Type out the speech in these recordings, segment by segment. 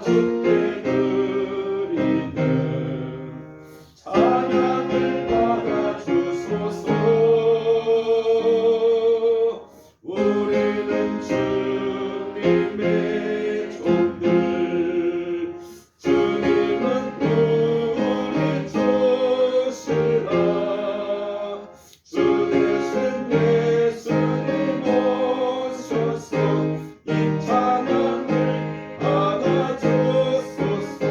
주께 드리는 찬양을 받아 주소서. 우리는 주님의 종들, 주님은 우리 조시라. 주 대신 예수님 오셔서 이 찬양을 받아 주소서.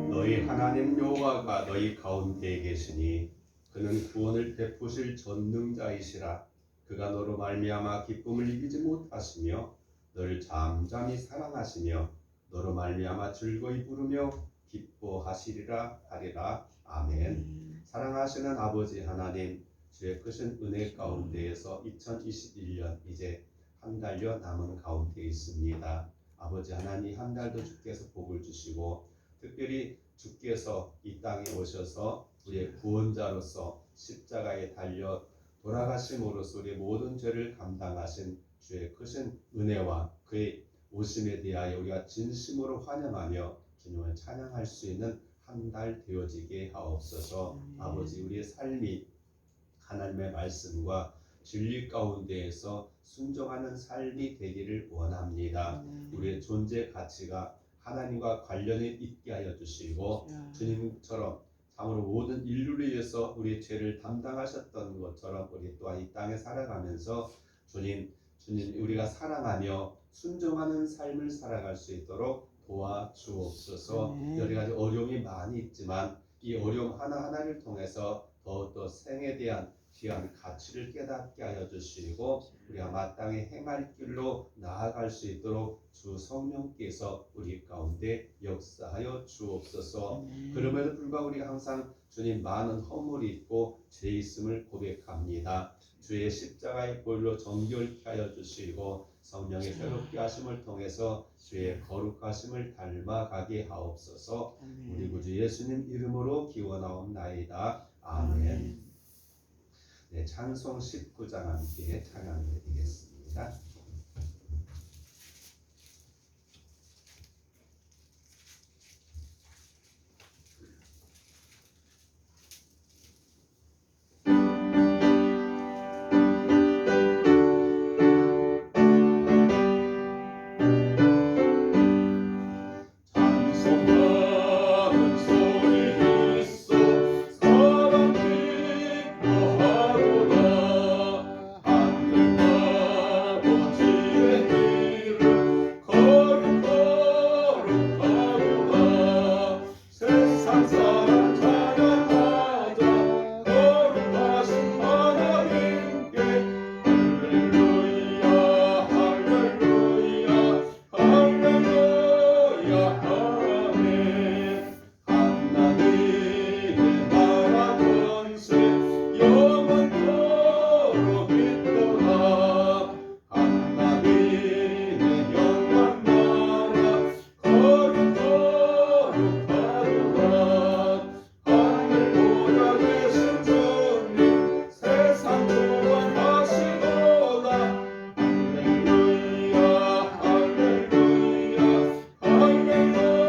너희 하나님 여호와가 너희 가운데에 계시니 그는 구원을 베푸실 전능자이시라. 그가 너로 말미암아 기쁨을 이기지 못하시며 너를 잠잠히 사랑하시며 너로 말미암아 즐거이 부르며 기뻐하시리라 하리라. 아멘. 사랑하시는 아버지 하나님, 주의 크신 은혜 가운데에서 2021년 이제 한 달여 남은 가운데 있습니다. 아버지 하나님, 한 달도 주께서 복을 주시고 특별히 주께서 이 땅에 오셔서 우리의 구원자로서 십자가에 달려 돌아가심으로써 우리의 모든 죄를 감당하신 주의 크신 은혜와 그의 오심에 대하여 우리가 진심으로 환영하며 주님을 찬양할 수 있는 한 달 되어지게 하옵소서. 아버지, 우리의 삶이 하나님의 말씀과 진리 가운데에서 순종하는 삶이 되기를 원합니다. 우리의 존재 가치가 하나님과 관련이 있게 하여 주시고 주님처럼 참으로 모든 인류를 위해서 우리의 죄를 담당하셨던 것처럼 우리 또한 이 땅에 살아가면서 주님 우리가 사랑하며 순종하는 삶을 살아갈 수 있도록 도와주옵소서. 여러 가지 어려움이 많이 있지만 이 어려움 하나하나를 통해서 더욱더 생에 대한 귀한 가치를 깨닫게 하여 주시고 우리가 마땅히 행할 길로 나아갈 수 있도록 주 성령께서 우리 가운데 역사하여 주옵소서. 그럼에도 불구하고 우리가 항상 주님 많은 허물이 있고 죄 있음을 고백합니다. 주의 십자가의 보혈로 정결케 하여 주시고 성령의 새롭게 하심을 통해서 주의 거룩하심을 닮아가게 하옵소서. 우리 구주 예수님 이름으로 기원하옵나이다. 아멘. 네, 찬송 19장 함께 찬양드리겠습니다. 할렐루야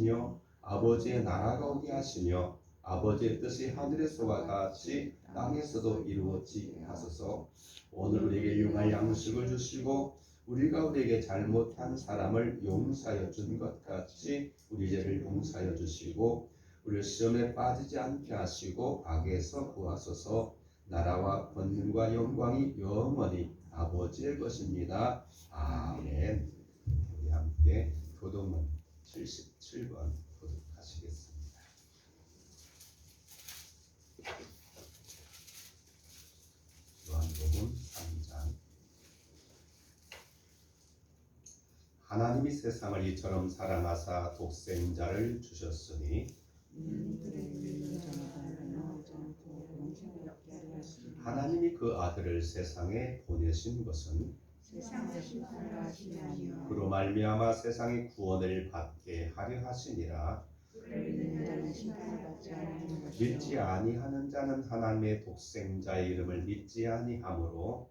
하시며 아버지의 나라가 오게 하시며 아버지의 뜻이 하늘에서와 같이 땅에서도 이루어지게 하소서. 오늘 우리에게 용할 양식을 주시고 우리가 우리에게 잘못한 사람을 용서하여 준 것 같이 우리 죄를 용서하여 주시고 우리를 시험에 빠지지 않게 하시고 악에서 구하소서. 나라와 권능과 영광이 영원히 아버지의 것입니다. 아멘. 우리 함께 교도문 77번 교독하시겠습니다. 요한복음 3장. 하나님이 세상을 이처럼 사랑하사 독생자를 주셨으니 하나님이 그 아들을 세상에 보내신 것은 그로 말미암아 세상의 구원을 받게 하려 하시니라. 믿지 아니하는 자는 하나님의 독생자의 이름을 믿지 아니하므로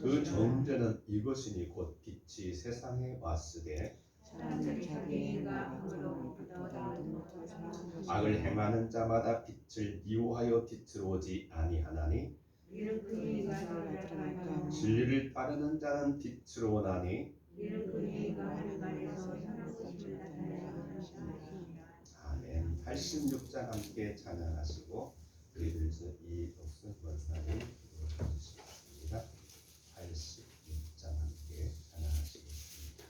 그 정죄는 이것이니 곧 빛이 세상에 왔으되 악을 행하는 자마다 빛을 미워하여 빛으로 오지 아니하나니 진리를 따르는 자는 빛으로 오나니. 아멘. 86장 함께 찬양하시고 우리들에서 이 목숨 권사님 기도해 주시겠습니다. 86장 함께 찬양하시겠습니다.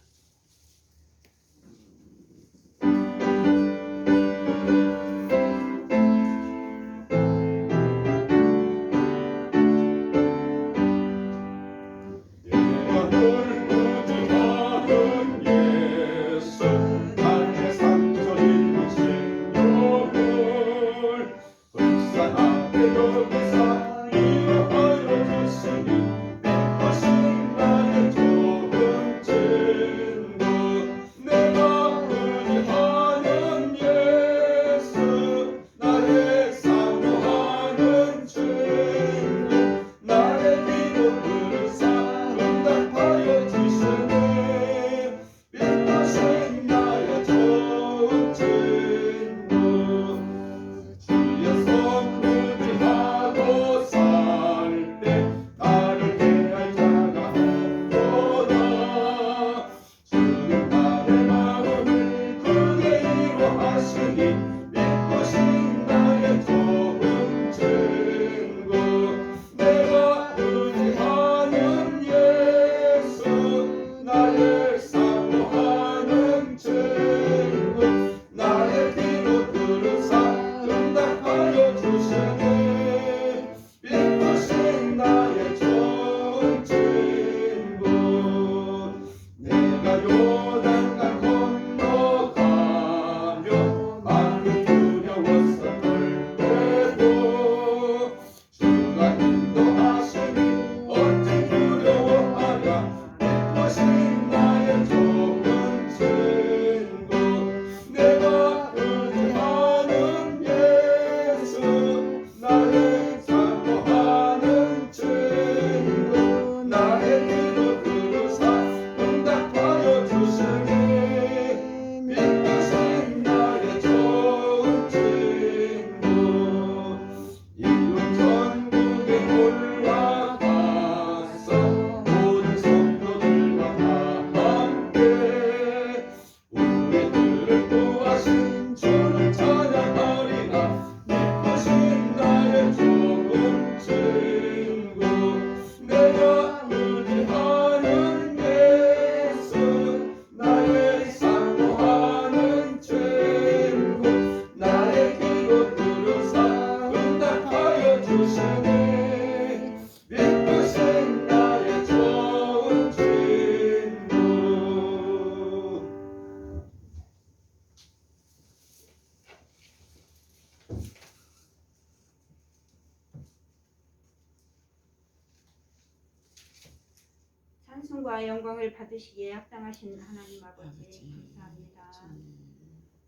찬송과 영광을 받으시기에 합당하신 하나님 아버지 감사합니다.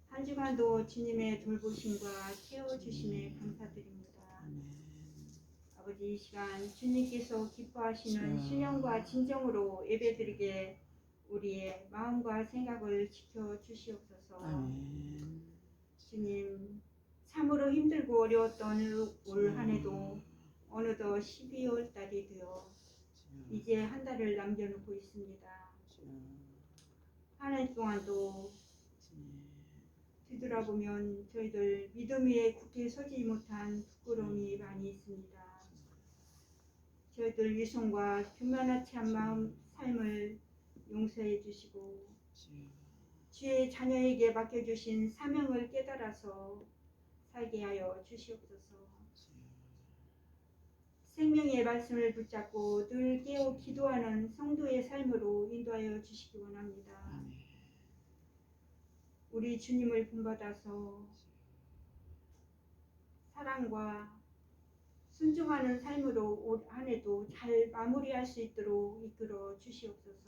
한 주간도 주님의 돌보심과 채워주심에 감사드립니다. 아버지 이 시간 주님께서 기뻐하시는 신령과 진정으로 예배드리게 우리의 마음과 생각을 지켜 주시옵소서. 아멘. 주님, 참으로 힘들고 어려웠던 올 한 해도 어느덧 12월 달이 되어 이제 한 달을 남겨놓고 있습니다. 한 해 동안도 뒤돌아보면 저희들 믿음 위에 굳게 서지 못한 부끄러움이 많이 있습니다. 저희들 위선과 교만하지 않은 마음 삶을 용서해 주시고 주의 자녀에게 맡겨주신 사명을 깨달아서 살게 하여 주시옵소서. 생명의 말씀을 붙잡고 늘 깨어 기도하는 성도의 삶으로 인도하여 주시기 원합니다. 우리 주님을 본받아서 사랑과 순종하는 삶으로 올 한 해도 잘 마무리할 수 있도록 이끌어 주시옵소서.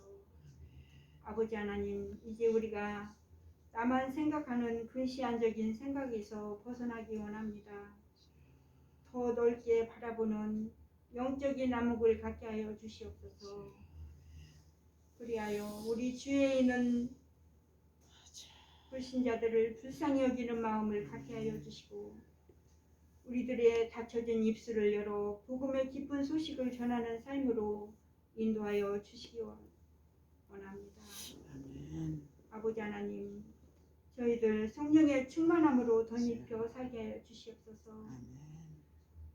아버지 하나님, 이제 우리가 나만 생각하는 근시안적인 생각에서 벗어나기 원합니다. 더 넓게 바라보는 영적인 안목을 갖게 하여 주시옵소서. 그리하여 우리 주위에 있는 불신자들을 불쌍히 여기는 마음을 갖게 하여 주시고 우리들의 닫혀진 입술을 열어 복음의 기쁜 소식을 전하는 삶으로 인도하여 주시기 원합니다. 아버지 하나님, 저희들 성령의 충만함으로 덧입혀 살게 하여 주시옵소서.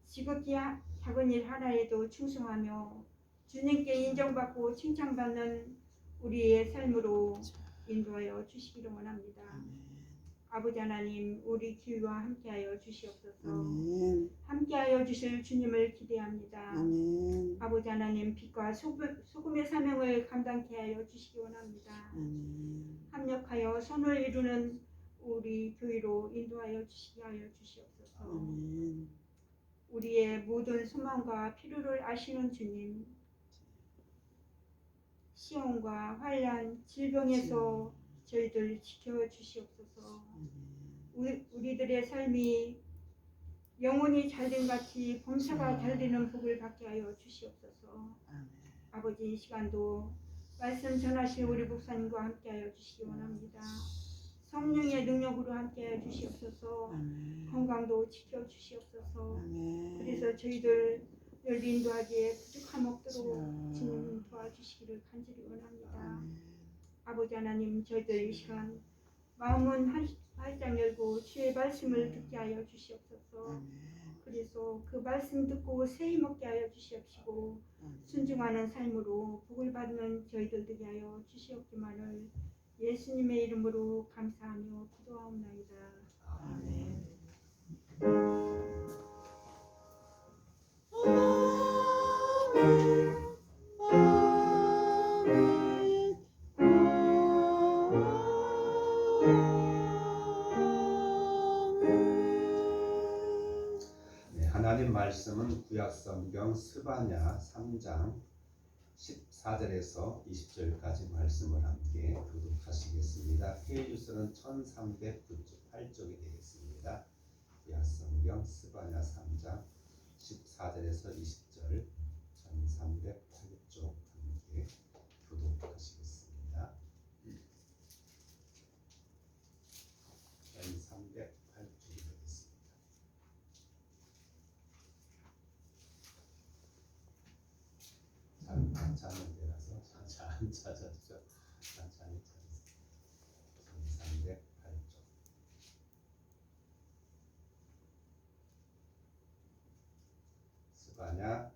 지극히 작은 일 하나에도 충성하며 주님께 인정받고 칭찬받는 우리의 삶으로 인도하여 주시기를 원합니다. 아버지 하나님, 우리 귀와 함께하여 주시옵소서. 함께하여 주실 주님을 기대합니다. 아버지 하나님, 빛과 소금의 사명을 감당케 하여 주시기 원합니다. 합력하여 선을 이루는 우리 교회로 인도하여 주시게 하여 주시옵소서. 우리의 모든 소망과 필요를 아시는 주님, 시험과 환난, 질병에서 저희들 지켜주시옵소서. 우리들의 삶이 영혼이 잘된 같이 범사가 잘되는 복을 받게 하여 주시옵소서. 아버지, 이 시간도 말씀 전하실 우리 목사님과 함께 하여 주시기 원합니다. 성령의 능력으로 함께 하여 주시옵소서. 건강도 지켜주시옵소서. 그래서 저희들 늘 인도하기에 부족함 없도록 주님 도와주시기를 간절히 원합니다. 아버지 하나님, 저희들 이 시간 마음은 활짝 열고 주의 말씀을 듣게 하여 주시옵소서. 그래서 그 말씀 듣고 새히 먹게 하여 주시옵시고 순종하는 삶으로 복을 받는 저희들 되게 하여 주시옵기만을 예수님의 이름으로 감사하며 기도하옵나이다. 아멘. 하나님 말씀은 구약성경 스바냐 3장 14절에서 20절까지 말씀을 함께 교독하시겠습니다. 페이지수는 1398쪽이 되겠습니다. 구약성경 스바냐 3장 14절에서 20절 1308쪽 함께 교독하시겠습니다. 1308쪽이 되겠습니다. 찾는 데라서 천천히 찾아주죠. 천천히 찾으세요. 1308쪽. 스바냐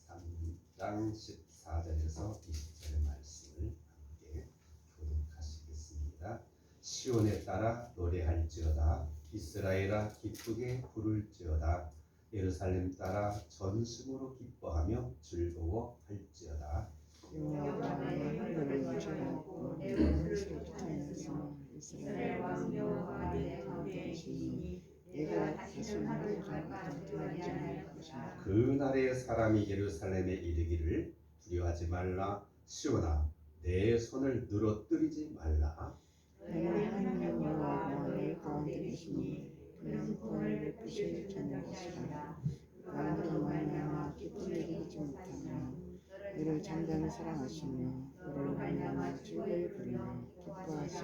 3장 14절에서 20절의 말씀을 함께 교독하시겠습니다. 시온에 따라 노래할지어다. 이스라엘아 기쁘게 부를지어다. 예루살렘 따라 전심으로 기뻐하며 즐거워할지어다. 여호와의 하늘을 주시고 내 옷을 타면서 이스라엘 왕 여호와 내 가운데 계시니 내가 다시는 하늘 갈까 두려워하지 않을 것이다. 그 날에 사람이 예루살렘에 이르기를 두려워하지 말라. 시온아 내 손을 늘어뜨리지 말라. 너희 하나님 여호와 너희 가운데 계시니 그는 구원을 베푸실 전능하시라. 그가 너로 말미암아 기쁨을 이기지 못하며 너를 잠잠히 사랑하시며 너로 말미암아 즐거이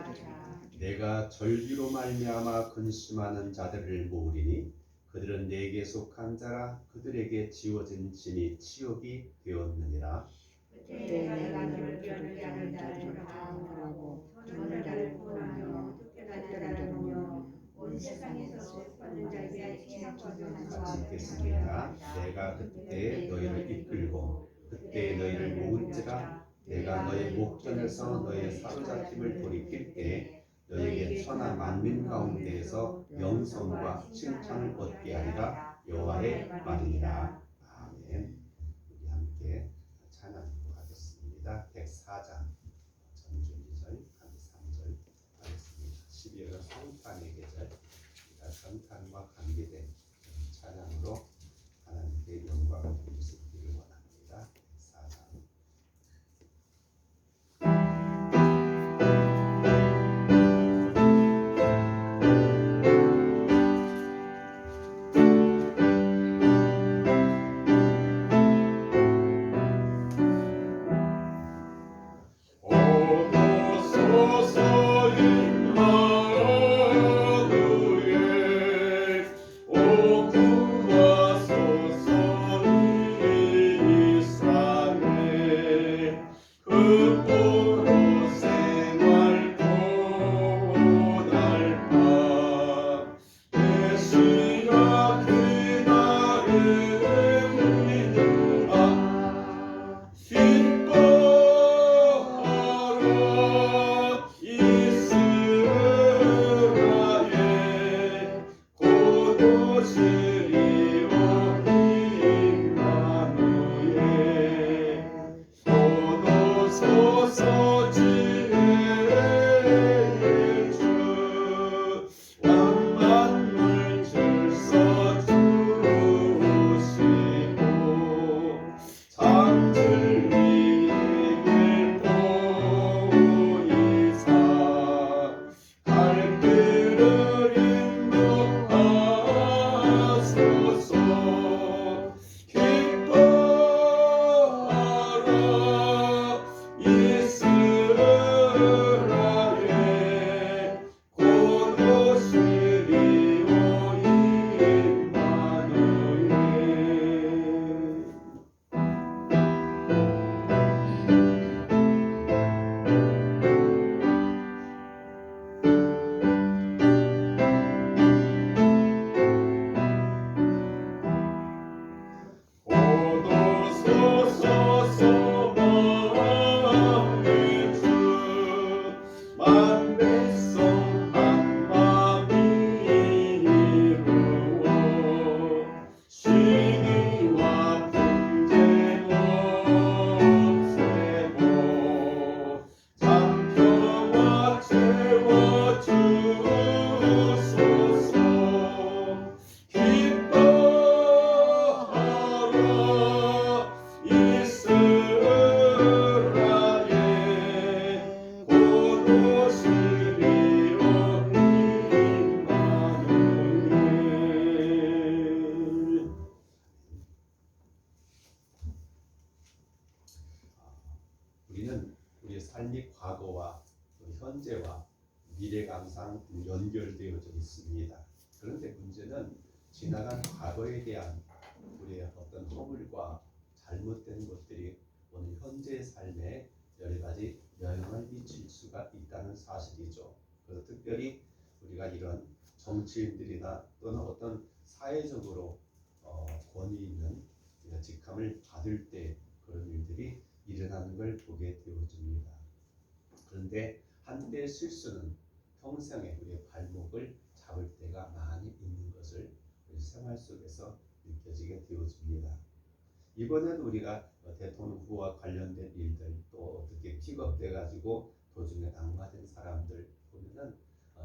것이리라. 내가 절기로 말미암아 근심하는 자들을 모으리니 그들은 내게 속한 자라. 그들에게 지워진 짐이 치욕이 되었느니라. 그때 내가 너를 부르게 하는 자를 다하고 듣는 자를 구원하며 특별한 자를 모으며 온 세상에서 소유받는 자에게 취약하는 같이 읽겠습니다. 내가 그때 너희를 이끌고 그때 너희를 모은지라. 내가 너의 목전에서 너의 사로잡힘을 돌이킬 때 너희에게 천하 만민 가운데에서 영성과 칭찬을 얻게 하리라. 여호와의 말이니라. 아멘. 우리 함께 찬양으로 하겠습니다. 104장 전주 2절, 한 3절 하겠습니다. 12월은 성탄의 계절, 성탄과 관계된 찬양으로 하나님께 영광을 돌리시기를 원합니다. 4장. 우리는 우리의 삶이 과거와 현재와 미래가 항상 연결되어져 있습니다. 그런데 문제는 지나간 과거에 대한 우리의 어떤 허물과 잘못된 것들이 오늘 현재의 삶에 여러 가지 영향을 미칠 수가 있다는 사실이죠. 그래서 특별히 우리가 이런 정치인들이나 또는 어떤 사회적으로 권위 있는 직함을 받을 때 그런 일들이 일어나는 걸 보게 되어집니다. 그런데 한때의 실수는 평생에 우리의 발목을 잡을 때가 많이 있는 것을 우리 생활 속에서 느껴지게 되어집니다. 이번에도 우리가 대통령 후보와 관련된 일들 또 어떻게 픽업돼 가지고 도중에 낙마된 사람들 보면은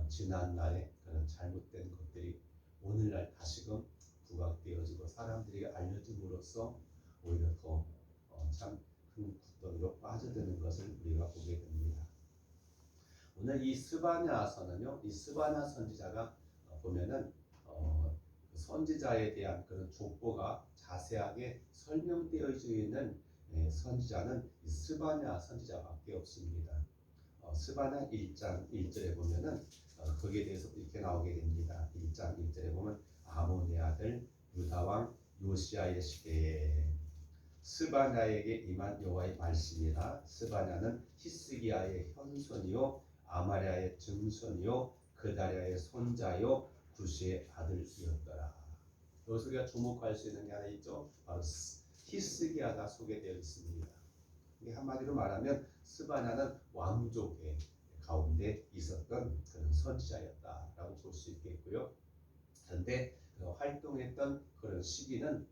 지난 날에 그런 잘못된 것들이 오늘날 다시금 부각되어지고 사람들에게 알려짐으로써 오히려 더 참 큰 구덩이로 빠져드는 것을 우리가 보게 됩니다. 오늘 이 스바냐서는요, 이 스바냐 선지자가 보면은 선지자에 대한 그런 족보가 자세하게 설명되어 있는 선지자는 이 스바냐 선지자밖에 없습니다. 스바냐 1장 1절에 보면은 거기에 대해서 이렇게 나오게 됩니다. 1장 1절에 보면 아몬의 아들 유다 왕 요시야의 시대에 스바냐에게 임한 여호와의 말씀이라. 스바냐는 히스기야의 현손이요 아마랴의 증손이요 그다랴의 손자요 구시의 아들이었더라. 여기서 우리가 주목할 수 있는 게 하나 있죠. 바로 히스기야가 소개되어 있습니다. 이게 한마디로 말하면 스바냐는 왕족의 가운데 있었던 그런 선지자였다라고 볼 수 있겠고요. 그런데 활동했던 그런 시기는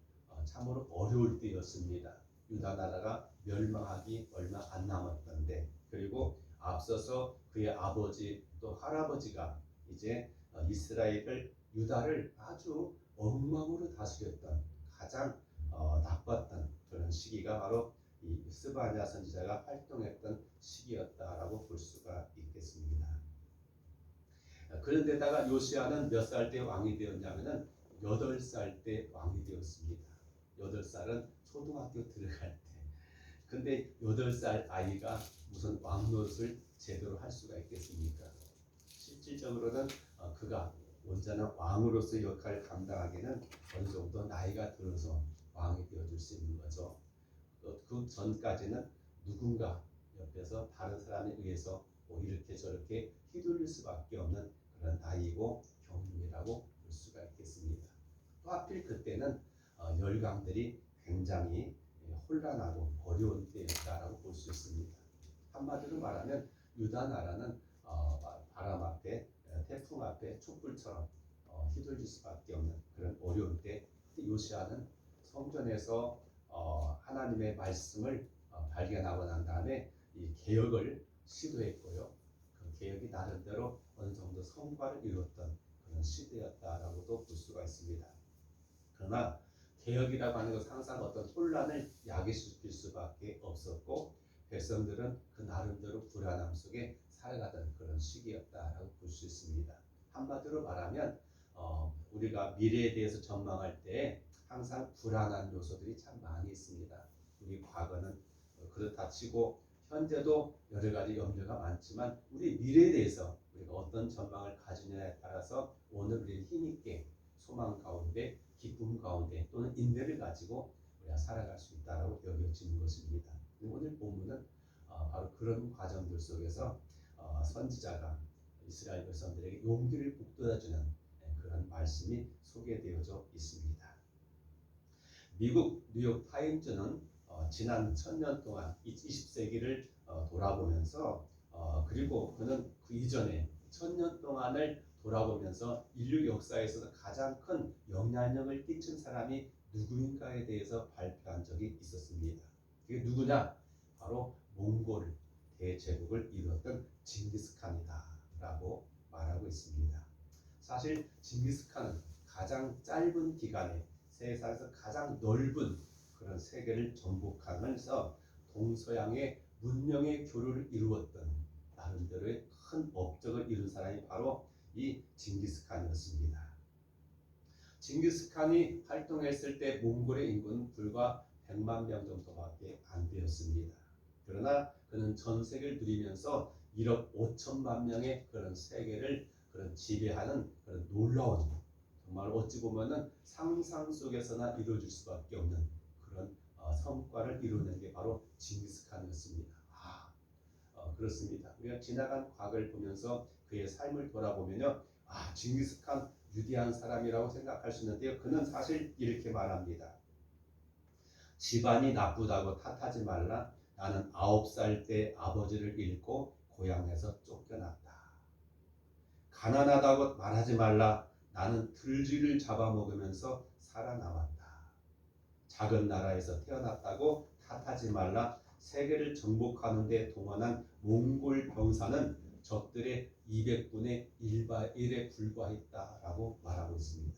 참으로 어려울 때였습니다. 유다 나라가 멸망하기 얼마 안 남았던데, 그리고 앞서서 그의 아버지 또 할아버지가 이제 이스라엘을 유다를 아주 엉망으로 다스렸던 가장 나빴던 그런 시기가 바로 이 스바냐 선지자가 활동했던 시기였다라고 볼 수가 있겠습니다. 그런데다가 요시야는 몇 살 때 왕이 되었냐면은 8살 때 왕이 되었습니다. 8살은 초등학교 들어갈 때. 근데 8살 아이가 무슨 왕 노릇을 제대로 할 수가 있겠습니까? 실질적으로는 그가 온전한 왕으로서 역할을 감당하기는 어느 정도 나이가 들어서 왕이 되어줄 수 있는 거죠. 그 전까지는 누군가 옆에서 다른 사람에 의해서 뭐 이렇게 저렇게 휘둘릴 수밖에 없는 그런 나이고 경륜이라고 볼 수가 있겠습니다. 또 하필 그때는 열강들이 굉장히 혼란하고 어려운 때였다라고 볼 수 있습니다. 한마디로 말하면 유다 나라는 바람 앞에 태풍 앞에 촛불처럼 휘둘릴 수밖에 없는 그런 어려운 때, 요시야는 성전에서 하나님의 말씀을 발견하고 난 다음에 이 개혁을 시도했고요. 그 개혁이 나름대로 어느 정도 성과를 이뤘던 그런 시대였다라고도 볼 수가 있습니다. 그러나 개혁이라고 하는 것은 항상 어떤 혼란을 야기시킬 수밖에 없었고, 백성들은 그 나름대로 불안함 속에 살아가던 그런 시기였다라고 볼 수 있습니다. 한마디로 말하면 우리가 미래에 대해서 전망할 때 항상 불안한 요소들이 참 많이 있습니다. 우리 과거는 그렇다 치고 현재도 여러 가지 염려가 많지만 우리 미래에 대해서 우리가 어떤 전망을 가지느냐에 따라서 오늘 우리는 힘있게 소망 가운데 기쁨 가운데 또는 인내를 가지고 우리가 살아갈 수 있다고 여겨지는 것입니다. 오늘 본문은 바로 그런 과정들 속에서 선지자가 이스라엘 백성들에게 용기를 북돋아주는 그런 말씀이 소개되어져 있습니다. 미국 뉴욕 타임즈는 지난 1000년 동안 20세기를 돌아보면서 그리고 그는 그 이전에 1000년 동안을 돌아보면서 인류 역사에서 가장 큰 영향력을 끼친 사람이 누구인가에 대해서 발표한 적이 있었습니다. 그게 누구냐? 바로 몽골 대제국을 이루었던 징기스칸이다라고 말하고 있습니다. 사실 징기스칸은 가장 짧은 기간에 세상에서 가장 넓은 그런 세계를 정복하면서 동서양의 문명의 교류를 이루었던 나름대로의 큰 업적을 이룬 사람이 바로 이 징기스칸이었습니다. 징기스칸이 활동했을 때 몽골의 인구는 불과 100만 명 정도밖에 안 되었습니다. 그러나 그는 전 세계를 누리면서 1억 5천만 명의 그런 세계를 그런 지배하는 그런 놀라운, 정말 어찌 보면은 상상 속에서나 이루어질 수밖에 없는 그런 성과를 이루는 게 바로 징기스칸이었습니다. 그렇습니다. 우리가 지나간 과거를 보면서 그의 삶을 돌아보면요, 징기스칸 위대한 사람이라고 생각할 수 있는데요, 그는 사실 이렇게 말합니다. 집안이 나쁘다고 탓하지 말라. 나는 9살 때 아버지를 잃고 고향에서 쫓겨났다. 가난하다고 말하지 말라. 나는 들쥐를 잡아먹으면서 살아남았다. 작은 나라에서 태어났다고 탓하지 말라. 세계를 정복하는 데 동원한 몽골 병사는 적들의 200분의 1에 불과했다라고 말하고 있습니다.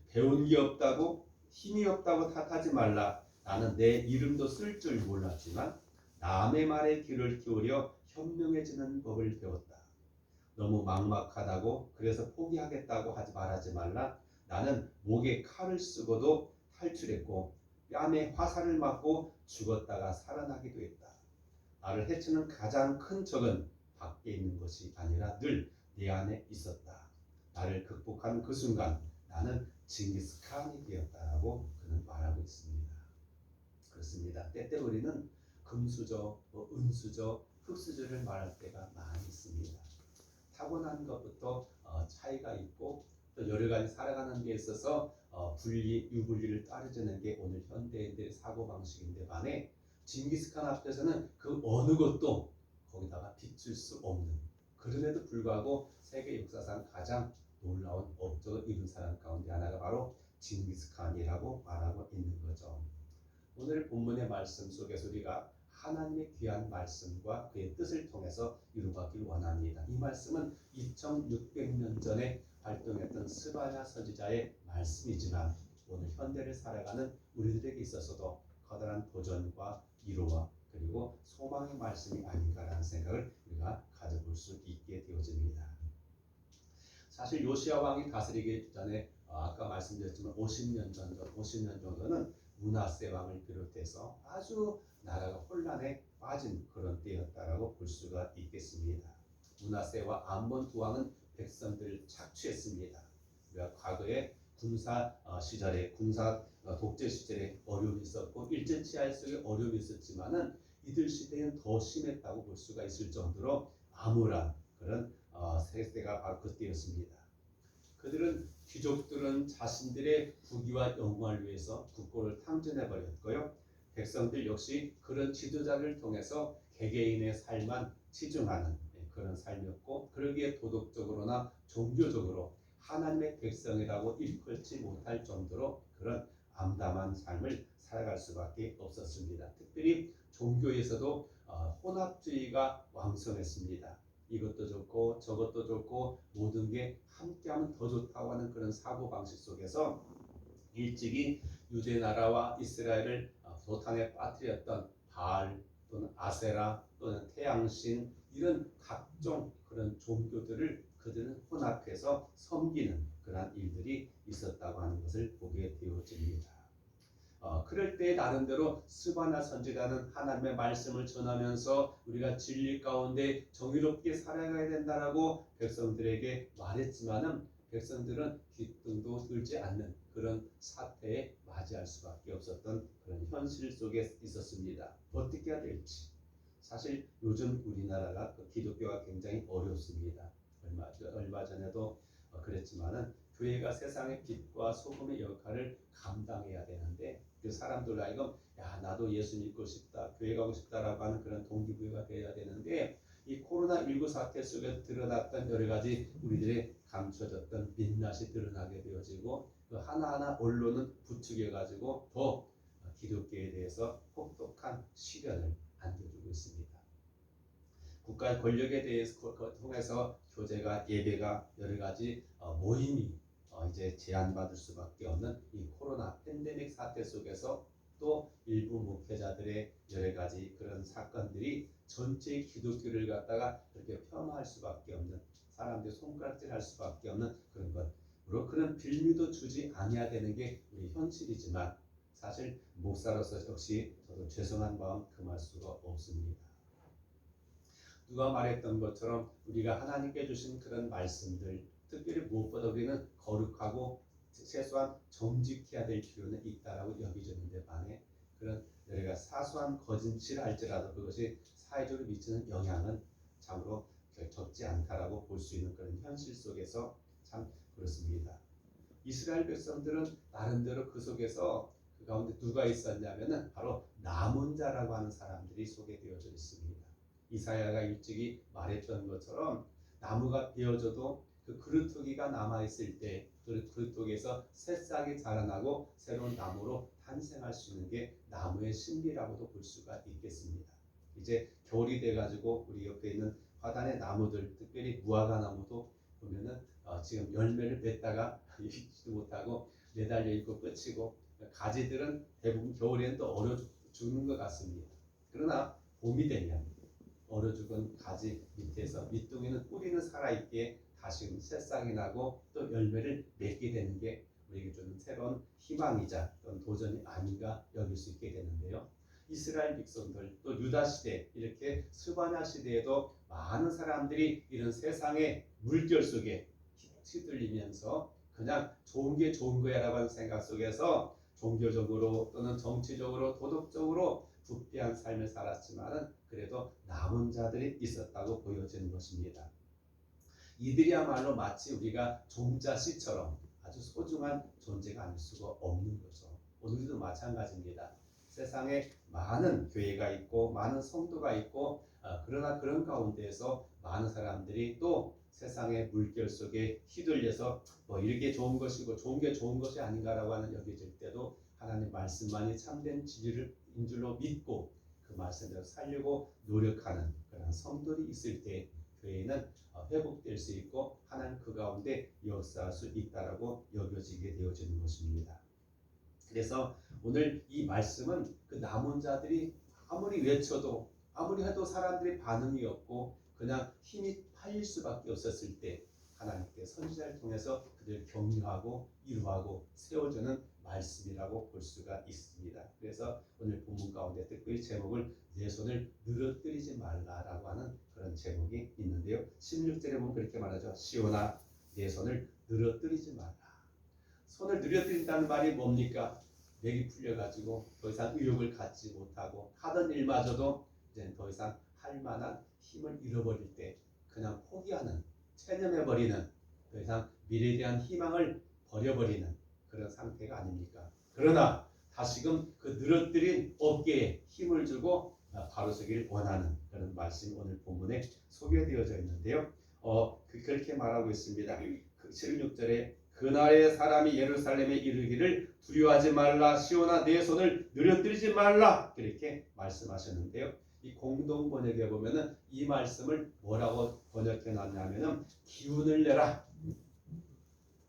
배운 게 없다고, 힘이 없다고 탓하지 말라. 나는 내 이름도 쓸 줄 몰랐지만 남의 말에 귀를 기울여 현명해지는 법을 배웠다. 너무 막막하다고 그래서 포기하겠다고 말하지 말라. 나는 목에 칼을 쓰고도 탈출했고 뺨에 화살을 맞고 죽었다가 살아나기도 했다. 나를 해치는 가장 큰 적은 밖에 있는 것이 아니라 늘 내 안에 있었다. 나를 극복한 그 순간 나는 징기스칸이 되었다라고 그는 말하고 있습니다. 그렇습니다. 때때 우리는 금수저, 은수저, 흙수저를 말할 때가 많이 있습니다. 타고난 것부터 차이가 있고 또 여러 가지 살아가는 데 있어서 분리, 유분리를 따르는 게 오늘 현대인들의 사고방식인데 반해 징기스칸 앞에서는 그 어느 것도 거기다가 비출 수 없는, 그럼에도 불구하고 세계 역사상 가장 놀라운 업적을 이룬 사람 가운데 하나가 바로 징기스칸이라고 말하고 있는 거죠. 오늘 본문의 말씀 속에서 우리가 하나님의 귀한 말씀과 그의 뜻을 통해서 이루어가길 원합니다. 이 말씀은 2600년 전에 활동했던 스바냐 선지자의 말씀이지만 오늘 현대를 살아가는 우리들에게 있어서도 커다란 도전과 위로와 그리고 소망의 말씀이 아닌가라는 생각을 우리가 가져볼 수 있게 되어집니다. 사실 요시야 왕이 다스리기 전에 아까 말씀드렸지만 50년 정도는 므낫세 왕을 비롯해서 아주 나라가 혼란에 빠진 그런 때였다라고 볼 수가 있겠습니다. 므낫세와 암몬 두 왕은 백성들을 착취했습니다. 우리가 과거에 군사 시절에 군사 독재 시절에 어려움이 있었고 일제 치하 속에 어려움이 있었지만은 이들 시대는 더 심했다고 볼 수가 있을 정도로 암울한 그런 세대가 바로 그때였습니다. 그들은 귀족들은 자신들의 부귀와 영광을 위해서 국고를 탕진해 버렸고요. 백성들 역시 그런 지도자를 통해서 개개인의 삶만 치중하는 그런 삶이었고, 그러기에 도덕적으로나 종교적으로 하나님의 백성이라고 일컬지 못할 정도로 그런 암담한 삶을 살아갈 수밖에 없었습니다. 특별히 종교에서도 혼합주의가 왕성했습니다. 이것도 좋고 저것도 좋고 모든 게 함께하면 더 좋다고 하는 그런 사고방식 속에서 일찍이 유대 나라와 이스라엘을 도탄에 빠뜨렸던 바알 또는 아세라 또는 태양신 이런 각종 그런 종교들을 그들은 혼합해서 섬기는 그러한 일들이 있었다고 하는 것을 보게 되어집니다. 그럴 때 나름대로 스바냐 선지자는 하나님의 말씀을 전하면서 우리가 진리 가운데 정의롭게 살아가야 된다라고 백성들에게 말했지만은 백성들은 귀등도 들지 않는 그런 사태에 맞이할 수밖에 없었던 그런 현실 속에 있었습니다. 어떻게 해야 될지. 사실 요즘 우리나라가 기독교가 굉장히 어렵습니다. 얼마 전에도 그랬지만은 교회가 세상의 빛과 소금의 역할을 감당해야 되는데 그 사람들 하여금 야 나도 예수 믿고 싶다 교회 가고 싶다라고 하는 그런 동기부여가 돼야 되는데 이 코로나19 사태 속에 드러났던 여러 가지 우리들의 감춰졌던 민낯이 드러나게 되어지고 그 하나하나 언론은 부추겨 가지고 더 기독교에 대해서 혹독한 시련을 안겨주고 있습니다. 국가의 권력에 대해서 통해서 교제가 예배가 여러 가지 모임이 이제 제한받을 수밖에 없는 이 코로나 팬데믹 사태 속에서 또 일부 목회자들의 여러 가지 그런 사건들이 전체 기독교를 갖다가 그렇게 폄하할 수밖에 없는 사람들이 손가락질할 수밖에 없는 그런 것. 물론 그런 빌미도 주지 아니어야 되는 게 우리 현실이지만 사실 목사로서 역시 저도 죄송한 마음 금할 수가 없습니다. 누가 말했던 것처럼 우리가 하나님께 주신 그런 말씀들 특별히 무엇보다 우리는 거룩하고 최소한 정직해야 될 필요는 있다라고 여기졌는데 반해 그런 우리가 사소한 거짓을 할지라도 그것이 사회적으로 미치는 영향은 참으로 적지 않다라고 볼 수 있는 그런 현실 속에서 참 그렇습니다. 이스라엘 백성들은 나름대로 그 속에서 그 가운데 누가 있었냐면은 바로 남은 자라고 하는 사람들이 소개되어져 있습니다. 이사야가 일찍이 말했던 것처럼 나무가 베어져도 그 그루터기가 남아있을 때 그 그루터기에서 새싹이 자라나고 새로운 나무로 탄생할 수 있는 게 나무의 신비라고도 볼 수가 있겠습니다. 이제 겨울이 돼가지고 우리 옆에 있는 화단의 나무들 특별히 무화과 나무도 보면은 지금 열매를 맺다가 익지도 못하고 매달려 있고 끝이고 가지들은 대부분 겨울에는 또 얼어 죽는 것 같습니다. 그러나 봄이 되면 얼어 죽은 가지 밑에서 밑둥이는 뿌리는 살아있기에 다시 새싹이 나고 또 열매를 맺게 되는 게 우리에게 주는 새로운 희망이자 또는 도전이 아닌가 여길 수 있게 되는데요. 이스라엘 백성들 또 유다 시대 이렇게 스바냐 시대에도 많은 사람들이 이런 세상의 물결 속에 휘둘리면서 그냥 좋은 게 좋은 거야라고 하는 생각 속에서 종교적으로 또는 정치적으로 도덕적으로 부패한 삶을 살았지만은 그래도 남은 자들이 있었다고 보여지는 것입니다. 이들이야말로 마치 우리가 종자씨처럼 아주 소중한 존재가 아닐 수가 없는 거죠. 오늘도 마찬가지입니다. 세상에 많은 교회가 있고 많은 성도가 있고 그러나 그런 가운데에서 많은 사람들이 또 세상의 물결 속에 휘둘려서 뭐 이렇게 좋은 것이고 좋은 게 좋은 것이 아닌가라고 하는 여겨질 때도 하나님 말씀만이 참된 진리인 줄로 믿고 그 말씀대로 살려고 노력하는 그런 성도들이 있을 때 교회는 회복될 수 있고 하나님 그 가운데 역사할 수 있다라고 여겨지게 되어지는 것입니다. 그래서 오늘 이 말씀은 그 남은 자들이 아무리 외쳐도 아무리 해도 사람들이 반응이 없고 그냥 힘이 팔릴 수밖에 없었을 때 하나님께 선지자를 통해서 그들을 격려하고 위로하고 세워주는 말씀이라고 볼 수가 있습니다. 그래서 오늘 본문 가운데 특별히 제목을 내 손을 늘어뜨리지 말라라고 하는 그런 제목이 있는데요. 16절에 보면 그렇게 말하죠. 시온아 내 손을 늘어뜨리지 말라. 손을 늘어뜨린다는 말이 뭡니까? 맥이 풀려가지고 더 이상 의욕을 갖지 못하고 하던 일마저도 이제 더 이상 할 만한 힘을 잃어버릴 때 그냥 포기하는, 체념해버리는, 더 이상 미래에 대한 희망을 버려버리는 그런 상태가 아닙니까? 그러나 다시금 그 늘어뜨린 어깨에 힘을 주고 바로 서기를 원하는 그런 말씀이 오늘 본문에 소개되어져 있는데요. 그렇게 말하고 있습니다. 16절에 그날의 사람이 예루살렘에 이르기를 두려워하지 말라 시온아 내 손을 늘어뜨리지 말라 그렇게 말씀하셨는데요. 이 공동 번역에 보면은 이 말씀을 뭐라고 번역해 놨냐면은 기운을 내라,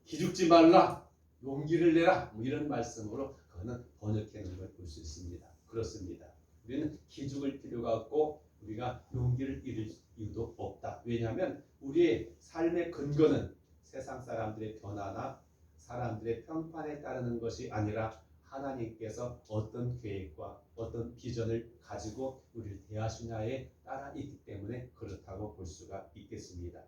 기죽지 말라, 용기를 내라 뭐 이런 말씀으로 그거는 번역해 놓은 걸 볼 수 있습니다. 그렇습니다. 우리는 기죽을 필요가 없고 우리가 용기를 잃을 이유도 없다. 왜냐하면 우리의 삶의 근거는 세상 사람들의 변화나 사람들의 평판에 따르는 것이 아니라 하나님께서 어떤 계획과 어떤 비전을 가지고 우리를 대하시냐에 따라 있기 때문에 그렇다고 볼 수가 있겠습니다.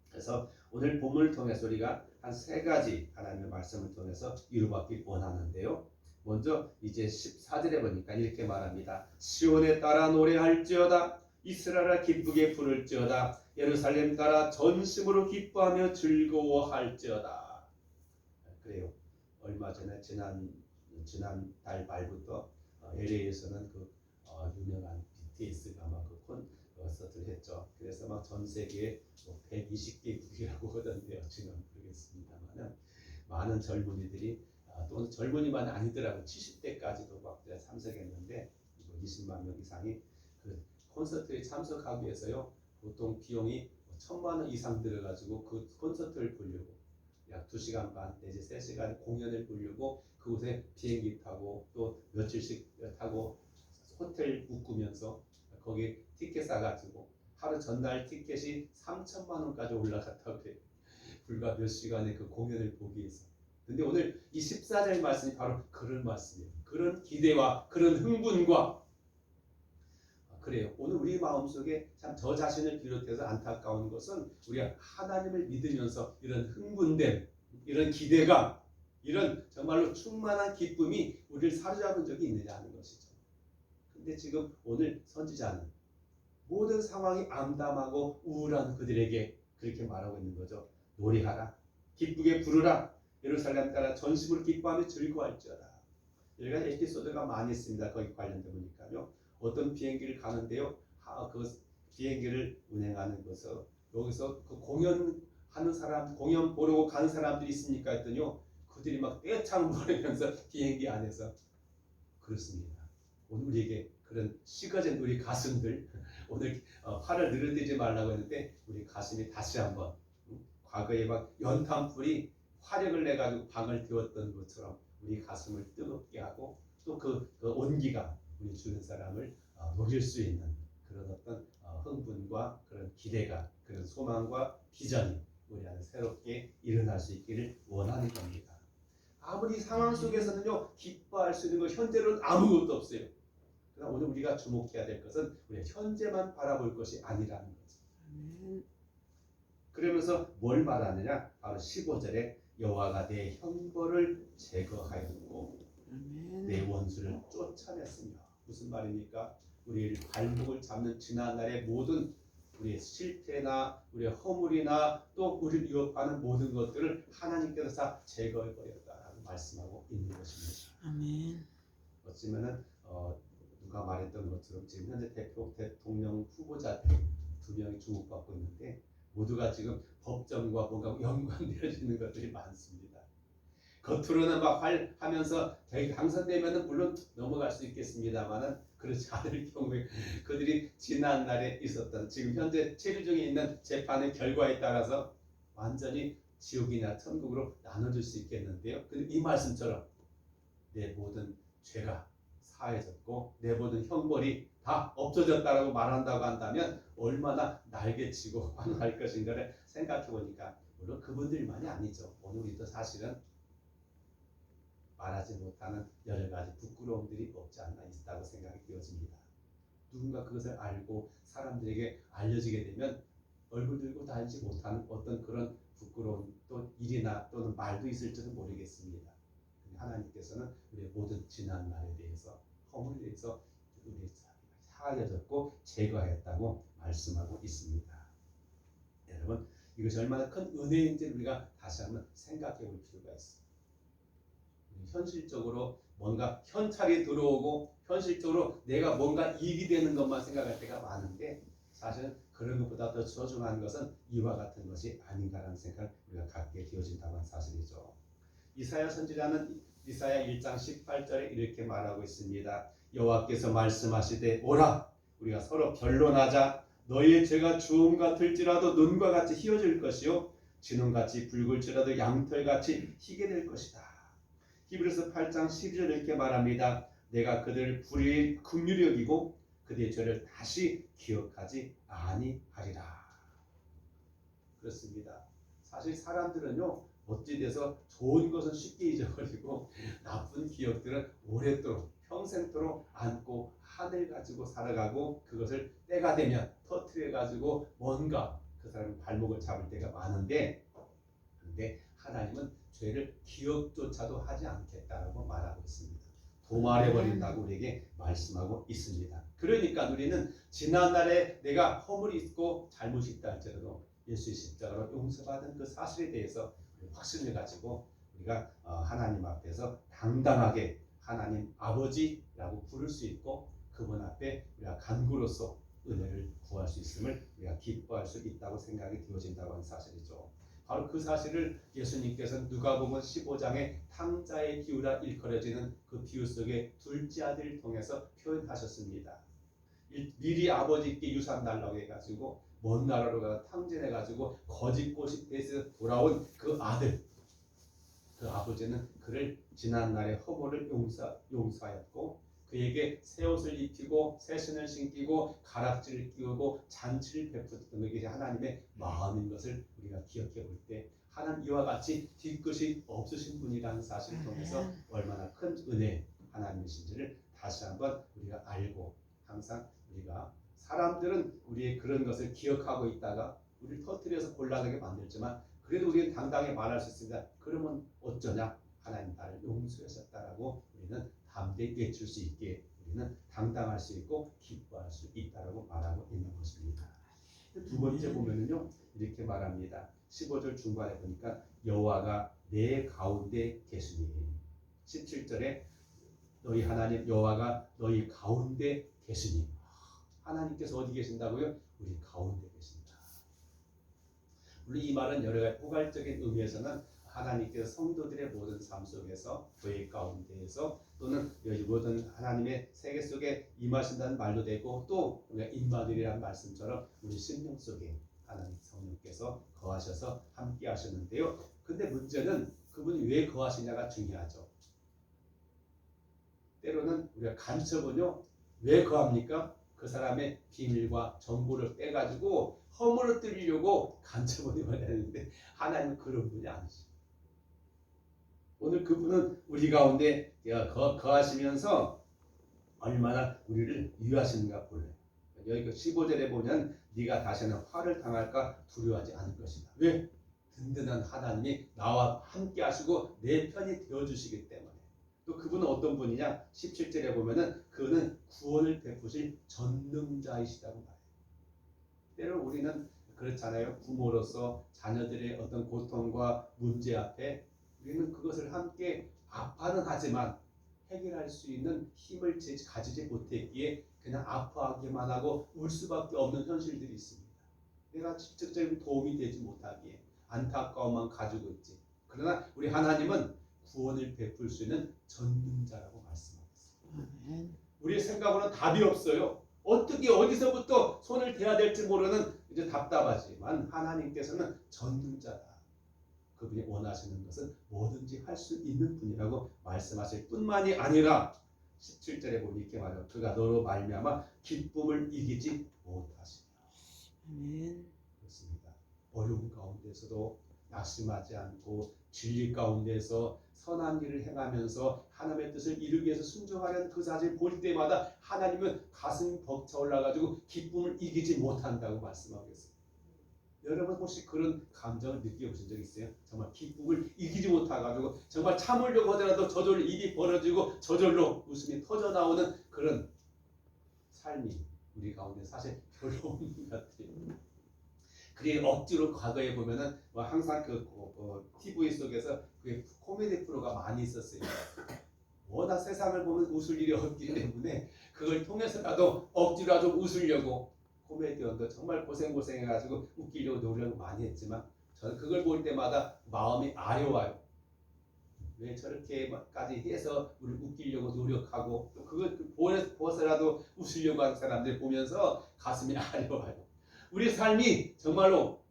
그래서 오늘 본문을 통해서 우리가 한 세 가지 하나님의 말씀을 통해서 이루받기 원하는데요. 먼저 이제 14절에 보니까 이렇게 말합니다. 시온에 따라 노래할지어다 이스라엘아 기쁘게 부를지어다 예루살렘 따라 전심으로 기뻐하며 즐거워할지어다. 그래요. 얼마 전에 지난 달 말부터 LA에서는 그 유명한 BTS가 막 그 콘서트를 했죠. 그래서 막 전 세계에 120개국이라고 하던데요. 지금 모르겠습니다만은 많은 젊은이들이 또는 젊은이만이 아니더라고 70대까지도 막 참석했는데 20만 명 이상이 그 콘서트에 참석하기 위해서요. 보통 비용이 1,000만 원 이상 들어가지고 그 콘서트를 보려고 약 2시간 반 내지 3시간 공연을 보려고 그곳에 비행기 타고 또 며칠씩 타고 호텔 묵으면서 거기 티켓 사가지고 하루 전날 티켓이 3,000만 원까지 올라갔다고 해요. 불과 몇 시간의 그 공연을 보기 위해서. 근데 오늘 이 14절 말씀이 바로 그런 말씀이에요. 그런 기대와 그런 흥분과 그래요. 오늘 우리 마음속에 참 저 자신을 비롯해서 안타까운 것은 우리가 하나님을 믿으면서 이런 흥분됨, 이런 기대감, 이런 정말로 충만한 기쁨이 우리를 사로잡은 적이 있느냐 하는 것이죠. 근데 지금 오늘 선지자는 모든 상황이 암담하고 우울한 그들에게 그렇게 말하고 있는 거죠. 노래하라, 기쁘게 부르라, 예루살렘 따라 전심으로 기뻐하며 즐거워할지어다. 여기가 에피소드가 많이 있습니다. 거기 관련돼 보니까요. 어떤 비행기를 가는데요. 그 비행기를 운행하는 것을 여기서 그 공연하는 사람, 공연 보려고 가는 사람들이 있으니까 했더니요. 그들이 막 떼창 부르면서 비행기 안에서 그렇습니다. 오늘 우리에게 그런 식어진 우리 가슴들 오늘 팔을 늘어뜨리지 말라고 했는데 우리 가슴이 다시 한번 과거에 막 연탄불이 화력을 내가지고 방을 태웠던 것처럼 우리 가슴을 뜨겁게 하고 또 그 온기가 우리 주는 사람을 녹일 수 있는 그런 어떤 흥분과 그런 기대가 그런 소망과 비전이 우리 안에 새롭게 일어날 수 있기를 원하는 겁니다. 아무리 상황 속에서는요 기뻐할 수 있는 것 현재로는 아무것도 없어요. 그러나 오늘 우리가 주목해야 될 것은 우리가 현재만 바라볼 것이 아니라는 거죠. 그러면서 뭘 말하느냐? 바로 15절에 여호와가 내 형벌을 제거하였고 내 원수를 쫓아냈으며. 무슨 말입니까? 우리 발목을 잡는 지난날의 모든 우리의 실패나 우리의 허물이나 또 우리를 위협하는 모든 것들을 하나님께서 다 제거해버렸다라고 말씀하고 있는 것입니다. 아멘. 어쩌면은 누가 말했던 것처럼 지금 현재 대통령 후보자 2명이 주목받고 있는데 모두가 지금 법정과 뭔가 연관되어지는 것들이 많습니다. 겉으로는 막 하면서 당선되면은 물론 넘어갈 수 있겠습니다만은 그렇지 않을 경우에 그들이 지난 날에 있었던 지금 현재 체류 중에 있는 재판의 결과에 따라서 완전히 지옥이나 천국으로 나눠질 수 있겠는데요. 근데 이 말씀처럼 내 모든 죄가 사해졌고 내 모든 형벌이 다 없어졌다라고 말한다고 한다면 얼마나 날개치고 환호할 것인가를 생각해 보니까 물론 그분들만이 아니죠. 오늘 우리도 사실은 말하지 못하는 여러 가지 부끄러움들이 없지 않나 있다고 생각이 되어집니다. 누군가 그것을 알고 사람들에게 알려지게 되면 얼굴 들고 다니지 못하는 어떤 그런 부끄러운 또 일이나 또는 말도 있을지도 모르겠습니다. 하나님께서는 우리의 모든 지난 날에 대해서 허물에 대해서 우리 사하여졌고 제거하였다고 말씀하고 있습니다. 여러분 이것이 얼마나 큰 은혜인지 우리가 다시 한번 생각해 볼 필요가 있습니다. 현실적으로 뭔가 현찰이 들어오고 현실적으로 내가 뭔가 이익이 되는 것만 생각할 때가 많은데 사실은 그런 것보다 더 소중한 것은 이와 같은 것이 아닌가라는 생각을 우리가 갖게 되어진다고 하는 사실이죠. 이사야 선지자는 이사야 1장 18절에 이렇게 말하고 있습니다. 여호와께서 말씀하시되 오라 우리가 서로 변론하자. 너희의 죄가 주홍 같을지라도 눈과 같이 희어질 것이요 진홍같이 붉을지라도 양털같이 희게 될 것이다. 히브리서 8장 12절 이렇게 말합니다. 내가 그들을 불의의 긍휼히 여기고 그들의 죄를 다시 기억하지 아니하리라. 그렇습니다. 사실 사람들은요 어찌돼서 좋은 것은 쉽게 잊어버리고 나쁜 기억들은 오랫도록 평생토록 안고 한을 가지고 살아가고 그것을 때가 되면 터뜨려 가지고 뭔가 그 사람의 발목을 잡을 때가 많은데 근데 하나님은 죄를 기억조차도 하지 않겠다라고 말하고 있습니다. 도말해버린다고 우리에게 말씀하고 있습니다. 그러니까 우리는 지난날에 내가 허물이 있고 잘못이 있다 할지라도 예수의 십자가로 용서받은 그 사실에 대해서 확신을 가지고 우리가 하나님 앞에서 당당하게 하나님 아버지라고 부를 수 있고 그분 앞에 우리가 간구로서 은혜를 구할 수 있음을 우리가 기뻐할 수 있다고 생각이 되어진다고 하는 사실이죠. 바로 그 사실을 예수님께서는 누가복음 15장의 탕자의 기우라 일컬어지는 그 비유 속에 둘째 아들을 통해서 표현하셨습니다. 미리 아버지께 유산 달라고 해가지고 먼 나라로 가서 탕진해가지고 거짓고시 돼서 돌아온 그 아들, 그 아버지는 그를 지난날의 허물을 용서하였고 그에게 새 옷을 입히고 새 신을 신기고 가락지를 끼우고 잔치를 베풀었던 것이 하나님의 마음인 것을 우리가 기억해 볼 때 하나님 이와 같이 뒤끝이 없으신 분이라는 사실을 통해서 얼마나 큰 은혜 하나님이신지를 다시 한번 우리가 알고 항상 우리가 사람들은 우리의 그런 것을 기억하고 있다가 우리를 터뜨려서 곤란하게 만들지만 그래도 우리는 당당히 말할 수 있습니다. 그러면 어쩌냐? 하나님 나를 용서하셨다라고 우리는 담대히 외칠 수 있게 우리는 당당할 수 있고 기뻐할 수 있다라고 말하고 있는 것입니다. 두 번째 보면은요 이렇게 말합니다. 15절 중반에 보니까 여호와가 내 가운데 계시니 17절에 너희 하나님 여호와가 너희 가운데 계시니 하나님께서 어디 계신다고요? 우리 가운데 계신다. 물론 이 말은 여러 가지 포괄적인 의미에서는 하나님께서 성도들의 모든 삶 속에서 교회 가운데에서 또는 여기 모든 하나님의 세계 속에 임하신다는 말도 되고 또 우리가 임마누엘이라는 말씀처럼 우리 심령 속에 하나님 성령께서 거하셔서 함께 하셨는데요. 근데 문제는 그분이 왜 거하시냐가 중요하죠. 때로는 우리가 간첩은요 왜 거합니까? 그 사람의 비밀과 정보를 빼가지고 허물을 뜨리려고 간첩원이 말하는데 하나님은 그런 분이 아니시죠. 오늘 그분은 우리 가운데 거하시면서 얼마나 우리를 위하시는가 볼래요. 여기 15절에 보면 네가 다시는 화를 당할까 두려워하지 않을 것이다. 왜? 든든한 하나님이 나와 함께 하시고 내 편이 되어주시기 때문에. 또 그분은 어떤 분이냐? 17절에 보면은 그는 구원을 베푸실 전능자이시다고 말해요. 때로 우리는 그렇잖아요. 부모로서 자녀들의 어떤 고통과 문제 앞에 우리는 그것을 함께 아파는 하지만 해결할 수 있는 힘을 가지지 못했기에 그냥 아파하기만 하고 울 수밖에 없는 현실들이 있습니다. 내가 직접적인 도움이 되지 못하기에 안타까움만 가지고 있지. 그러나 우리 하나님은 구원을 베풀 수 있는 전능자라고 말씀하셨습니다. 아멘. 우리의 생각으로는 답이 없어요. 어떻게 어디서부터 손을 대야 될지 모르는 이제 답답하지만 하나님께서는 전능자다. 그분이 원하시는 것은 뭐든지 할 수 있는 분이라고 말씀하실 뿐만이 아니라 17절에 보면 이렇게 말해요. 그가 너로 말미암아 기쁨을 이기지 못하시며. 아멘. 그렇습니다. 어려운 가운데서도 낙심하지 않고 진리 가운데서 선한 일을 행하면서 하나님의 뜻을 이루기 위해서 순종하려는 그 사실 볼 때마다 하나님은 가슴이 벅차 올라가지고 기쁨을 이기지 못한다고 말씀하고 있습니다. 여러분 혹시 그런 감정을 느껴보신 적 있어요? 정말 기쁨을 이기지 못해가지고 정말 참으려고 하더라도 저절로 입이 벌어지고 저절로 웃음이 터져 나오는 그런 삶이 우리 가운데 사실 별로 없는 것 같아요. 그게 억지로 과거에 보면은 뭐 항상 TV 속에서 그 코미디 프로가 많이 있었어요. 워낙 세상을 보면 웃을 일이 없기 때문에 그걸 통해서라도 억지로라도 웃으려고 코미디언도 정말 고생해가지고 웃기려고 노력을 많이 했지만 저는 그걸 볼 때마다 마음이 아려와요. 왜 저렇게까지 해서 우리 웃기려고 노력하고 또 그걸 보아서라도 웃으려고 하는 사람들 보면서 가슴이 아려와요. 우리 삶이 정말로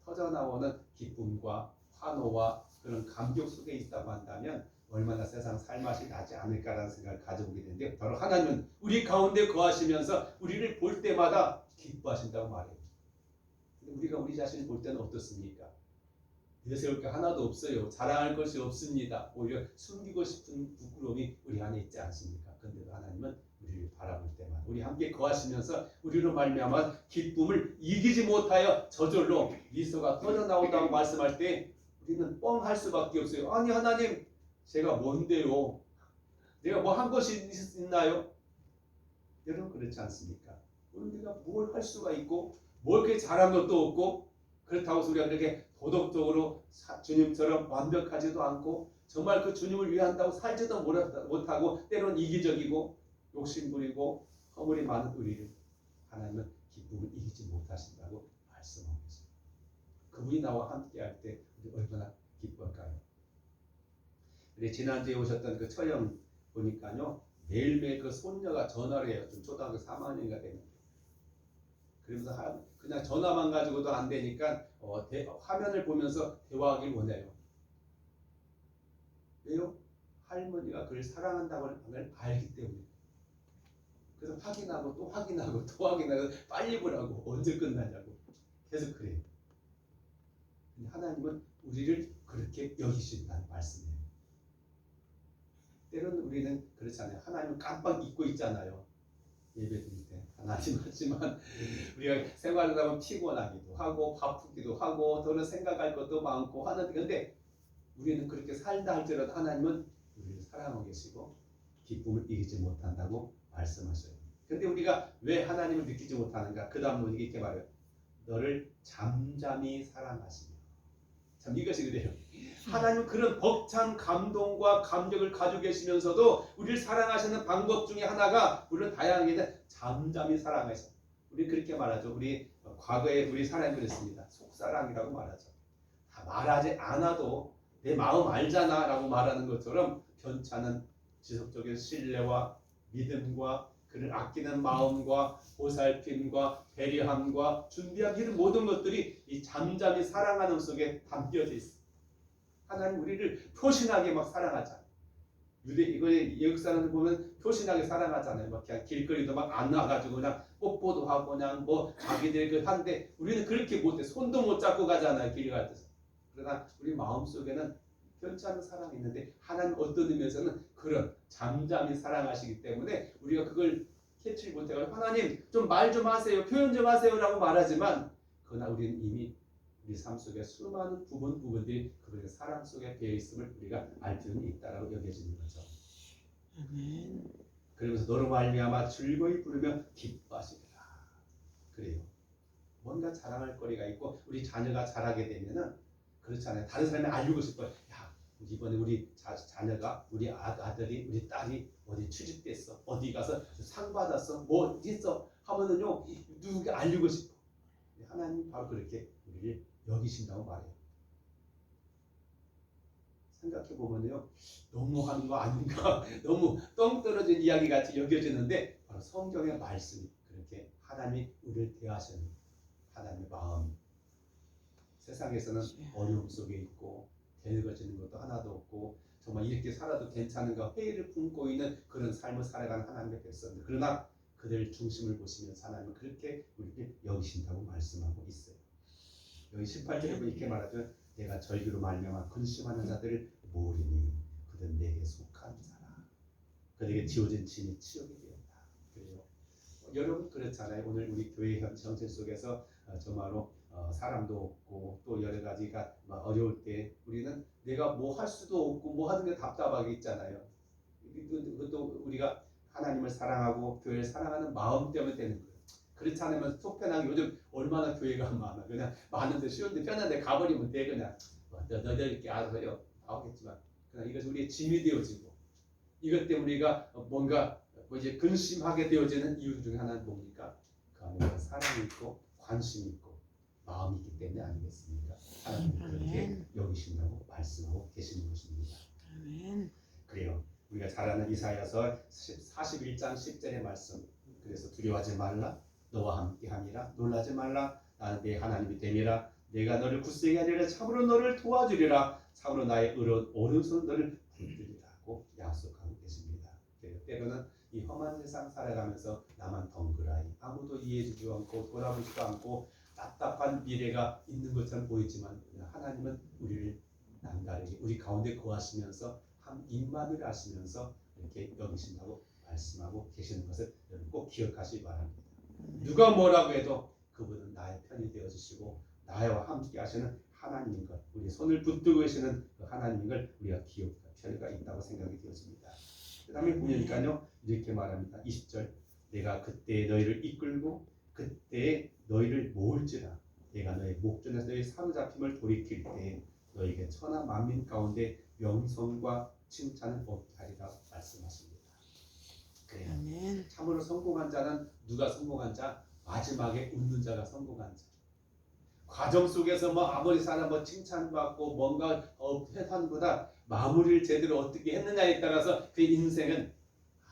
터져나오는 기쁨과 환호와 그런 감격 속에 있다고 한다면 얼마나 세상 살맛이 나지 않을까라는 생각을 가져보게 되는데 바로 하나님은 우리 가운데 거하시면서 우리를 볼 때마다 기뻐하신다고 말해요. 근데 우리가 우리 자신을 볼 때는 어떻습니까? 내세울 게 하나도 없어요. 자랑할 것이 없습니다. 오히려 숨기고 싶은 부끄러움이 우리 안에 있지 않습니까? 그런데 하나님은 우리를 바라볼 때마다 우리 함께 거하시면서 우리로 말미암아 기쁨을 이기지 못하여 저절로 미소가 터져나온다고 말씀할 때 우리는 뻥할 수밖에 없어요. 아니 하나님 제가 뭔데요? 내가 뭐 한 것이 있나요? 여러분 그렇지 않습니까? 우리가 뭘 할 수가 있고 뭘 그렇게 잘한 것도 없고 그렇다고 해서 우리가 그렇게 도덕적으로 주님처럼 완벽하지도 않고 정말 그 주님을 위한다고 살지도 못하고 때로는 이기적이고 욕심부리고 허물이 많은 우리를 하나님은 기쁨을 이기지 못하신다고 말씀하고 있습니다. 그분이 나와 함께할 때 우리 얼마나 기쁠까요? 우리 지난주에 오셨던 그 처형 보니까요 매일매일 그 손녀가 전화를 해요. 좀 초등학교 3학년이가 되는데 그러면서 그냥 전화만 가지고도 안 되니까 화면을 보면서 대화하길 원해요. 왜요? 할머니가 그를 사랑한다고 하는 걸 알기 때문에. 그래서 확인하고 또 확인하고 또 확인하고 빨리 보라고 언제 끝나냐고 계속 그래요. 하나님은 우리를 그렇게 여기신다는 말씀이에요. 때로는 우리는 그렇지 않아요. 하나님은 깜빡 잊고 있잖아요. 예배 드릴 때 하나님 하지만 우리가 생활하다 보면 피곤하기도 하고 바쁘기도 하고 더는 생각할 것도 많고 하는데 근데 우리는 그렇게 살다 할지라도 하나님은 우리를 사랑하고 계시고 기쁨을 이기지 못한다고 말씀하셔요. 근데 우리가 왜 하나님을 느끼지 못하는가? 그 다음 이렇게 말해요. 너를 잠잠히 사랑하시며. 참 이것이 그래요. 하나님은 그런 벅찬 감동과 감격을 가지고 계시면서도 우리를 사랑하시는 방법 중에 하나가 물론 다양하게 잠잠히 사랑하셔. 우리 그렇게 말하죠. 우리 과거에 우리 사람이 그랬습니다. 속사랑이라고 말하죠. 다 말하지 않아도 내 마음 알잖아 라고 말하는 것처럼 편찮은 지속적인 신뢰와 믿음과 그를 아끼는 마음과 보살핌과 배려함과 준비한 이런 모든 것들이 이 잠잠히 사랑하는 속에 담겨져 있습니다. 하나님 우리를 표신하게 막 사랑하잖아요. 이거의 역사를 보면 표신하게 사랑하잖아요. 막 그냥 길거리도 막 안 나가지고 그냥 뽀뽀도 하고 그냥 뭐 자기들 그 한데 우리는 그렇게 못해. 손도 못 잡고 가잖아요. 길 갈 때. 그러나 우리 마음 속에는 편찮은 사랑이 있는데 하나님 어떤 의미에서는 그런 잠잠히 사랑하시기 때문에 우리가 그걸 캐치를 못해가지고 하나님 좀 말 좀 하세요, 표현 좀 하세요라고 말하지만 그러나 우리는 이미 우리 삶 속에 수많은 부분들이 그분의 사랑 속에 배어 있음을 우리가 알 필요는 있다라고 여겨지는 거죠. 아멘. 그러면서 너로 말미암아 즐거이 부르며 기뻐하시리라. 그래요. 뭔가 자랑할 거리가 있고 우리 자녀가 자라게 되면은 그렇잖아요. 다른 사람이 알리고 싶어요. 야, 이번에 우리 자녀가 우리 아들이 우리 딸이 어디 취직됐어, 어디 가서 상 받았어, 뭐 있어 하면은요 누군가 알리고 싶어. 하나님 바로 그렇게 우리를 여기신다고 말해요. 생각해 보면요 너무하는 거 아닌가 너무 똥 떨어진 이야기 같이 여겨지는데 바로 성경의 말씀이 그렇게 하나님이 우리를 대하시는 하나님의 마음. 세상에서는 어려움 속에 있고 대늙어지는 것도 하나도 없고 정말 이렇게 살아도 괜찮은가 회의를 품고 있는 그런 삶을 살아가는 하나님의 백성들. 그러나 그들 중심을 보시면서 하나님은 그렇게 우리를 여기신다고 말씀하고 있어요. 여기 18절에 보면 이렇게 말하죠. 내가 절기로 말미암아 근심하는 자들을 모르니 그들은 내게 속한 자라. 그들에게 지어진 짐이 치욕이 되었다. 그래요. 여러분 그렇잖아요. 오늘 우리 교회 정신 속에서 정말로 사람도 없고 또 여러 가지가 어려울 때 우리는 내가 뭐 할 수도 없고 뭐 하는 게 답답하게 있잖아요. 그것도 우리가 하나님을 사랑하고 교회를 사랑하는 마음 때문에 되는 거예요. 그렇지 않으면 속 편하게 요즘 얼마나 교회가 많아. 그냥 많은데 쉬운데 편한데 가버리면 돼. 그냥 너희들 이렇게 알아서 해요. 나오겠지만 그냥 이것이 우리의 짐이 되어지고 이것 때문에 우리가 뭔가 이제 근심하게 되어지는 이유 중에 하나는 뭡니까? 그 안에 사랑이 있고 관심이 있고 마음이 있기 때문에 아니겠습니까? 하나님은 그렇게 여기신다고 말씀하고 계시는 것입니다. 아멘. 그래요. 우리가 잘 아는 이사야서 41장 10절의 말씀. 그래서 두려워하지 말라. 너와 함께함이라. 놀라지 말라. 나는 내 하나님이 됨이라. 내가 너를 굳세게 하리라. 참으로 너를 도와주리라. 참으로 나의 오른손 너를 붙들리라고 약속하고 계십니다. 때로는 이 험한 세상 살아가면서 나만 덩그라이 아무도 이해해주지 않고 돌아보지도 않고 답답한 미래가 있는 것처럼 보이지만 하나님은 우리를 남다르게 우리 가운데 거하시면서 한 임마누엘 하시면서 이렇게 여기신다고 말씀하고 계시는 것을 여러분 꼭 기억하시기 바랍니다. 누가 뭐라고 해도 그분은 나의 편이 되어주시고 나와 함께 하시는 하나님인 것, 우리 손을 붙들고 계시는 그 하나님인 걸 우리가 기억할 필요가 있다고 생각이 되어집니다. 그 다음에 보니까요 이렇게 말합니다. 20절 내가 그때 너희를 이끌고 그때 너희를 모을지라. 내가 너희 목전에서 너희 사로잡힘을 돌이킬 때 너희에게 천하 만민 가운데 명성과 칭찬을 얻게 하리라 말씀하십니다. 그래요. 아멘. 참으로 성공한 자는 누가 성공한 자? 마지막에 웃는 자가 성공한 자. 과정 속에서 뭐 아무리 사람 뭐 칭찬받고 뭔가 회사보다 마무리를 제대로 어떻게 했느냐에 따라서 그 인생은